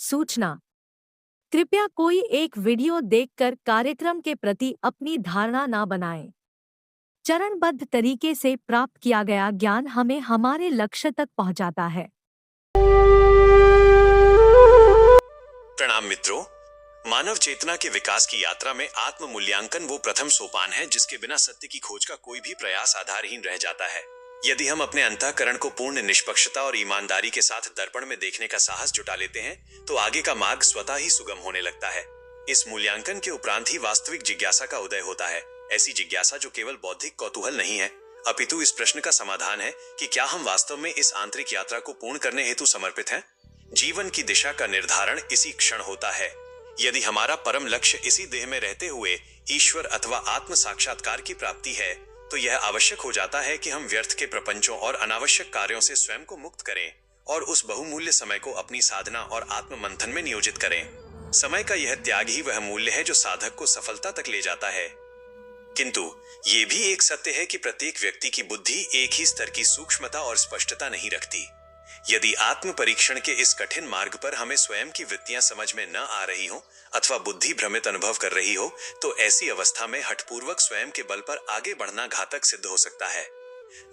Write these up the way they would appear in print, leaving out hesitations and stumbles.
सूचना। कृपया कोई एक वीडियो देखकर कार्यक्रम के प्रति अपनी धारणा ना बनाएं। चरणबद्ध तरीके से प्राप्त किया गया ज्ञान हमें हमारे लक्ष्य तक पहुंचाता है। प्रणाम मित्रों, मानव चेतना के विकास की यात्रा में आत्म मूल्यांकन वो प्रथम सोपान है जिसके बिना सत्य की खोज का कोई भी प्रयास आधारहीन रह जाता है। यदि हम अपने अंतःकरण को पूर्ण निष्पक्षता और ईमानदारी के साथ दर्पण में देखने का साहस जुटा लेते हैं तो आगे का मार्ग स्वतः ही सुगम होने लगता है। इस मूल्यांकन के उपरांत ही वास्तविक जिज्ञासा का उदय होता है। ऐसी जिज्ञासा जो केवल बौद्धिक कौतूहल नहीं है, अपितु इस प्रश्न का समाधान है कि क्या हम वास्तव में इस आंतरिक यात्रा को पूर्ण करने हेतु समर्पित हैं? जीवन की दिशा का निर्धारण इसी क्षण होता है। यदि हमारा परम लक्ष्य इसी देह में रहते हुए ईश्वर अथवा आत्म साक्षात्कार की प्राप्ति है, तो यह आवश्यक हो जाता है कि हम व्यर्थ के प्रपंचों और अनावश्यक कार्यों से स्वयं को मुक्त करें और उस बहुमूल्य समय को अपनी साधना और आत्म मंथन में नियोजित करें। समय का यह त्याग ही वह मूल्य है जो साधक को सफलता तक ले जाता है। किंतु ये भी एक सत्य है कि प्रत्येक व्यक्ति की बुद्धि एक ही स्तर की सूक्ष्मता और स्पष्टता नहीं रखती। यदि आत्म परीक्षण के इस कठिन मार्ग पर हमें स्वयं की वृत्तियां समझ में न आ रही हो अथवा बुद्धि भ्रमित अनुभव कर रही हो, तो ऐसी अवस्था में हठपूर्वक स्वयं के बल पर आगे बढ़ना घातक सिद्ध हो सकता है।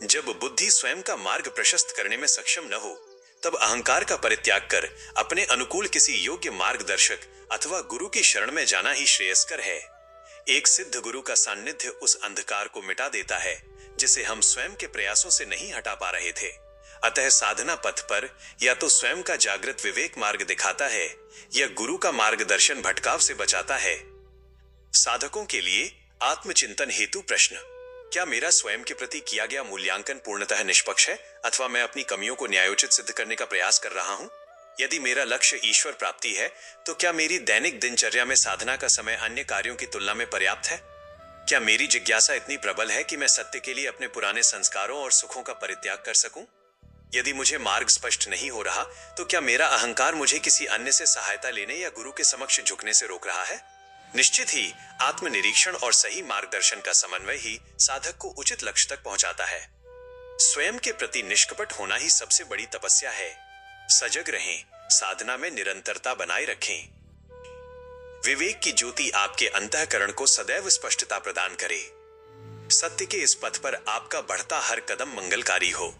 जब बुद्धि स्वयं का मार्ग प्रशस्त करने में सक्षम न हो, तब अहंकार का परित्याग कर अपने अनुकूल किसी योग्य मार्गदर्शक अथवा गुरु की शरण में जाना ही श्रेयस्कर है। एक सिद्ध गुरु का सान्निध्य उस अंधकार को मिटा देता है जिसे हम स्वयं के प्रयासों से नहीं हटा पा रहे थे। अतः साधना पथ पर या तो स्वयं का जागृत विवेक मार्ग दिखाता है या गुरु का मार्गदर्शन भटकाव से बचाता है। साधकों के लिए आत्मचिंतन हेतु प्रश्न: क्या मेरा स्वयं के प्रति किया गया मूल्यांकन पूर्णतः निष्पक्ष है अथवा मैं अपनी कमियों को न्यायोचित सिद्ध करने का प्रयास कर रहा हूं? यदि मेरा लक्ष्य ईश्वर प्राप्ति है, तो क्या मेरी दैनिक दिनचर्या में साधना का समय अन्य कार्यों की तुलना में पर्याप्त है? क्या मेरी जिज्ञासा इतनी प्रबल है कि मैं सत्य के लिए अपने पुराने संस्कारों और सुखों का परित्याग कर सकूं? यदि मुझे मार्ग स्पष्ट नहीं हो रहा, तो क्या मेरा अहंकार मुझे किसी अन्य से सहायता लेने या गुरु के समक्ष झुकने से रोक रहा है? निश्चित ही आत्मनिरीक्षण और सही मार्गदर्शन का समन्वय ही साधक को उचित लक्ष्य तक पहुंचाता है। स्वयं के प्रति निष्कपट होना ही सबसे बड़ी तपस्या है। सजग रहें, साधना में निरंतरता बनाए रखें। विवेक की ज्योति आपके अंतःकरण को सदैव स्पष्टता प्रदान करे। सत्य के इस पथ पर आपका बढ़ता हर कदम मंगलकारी हो।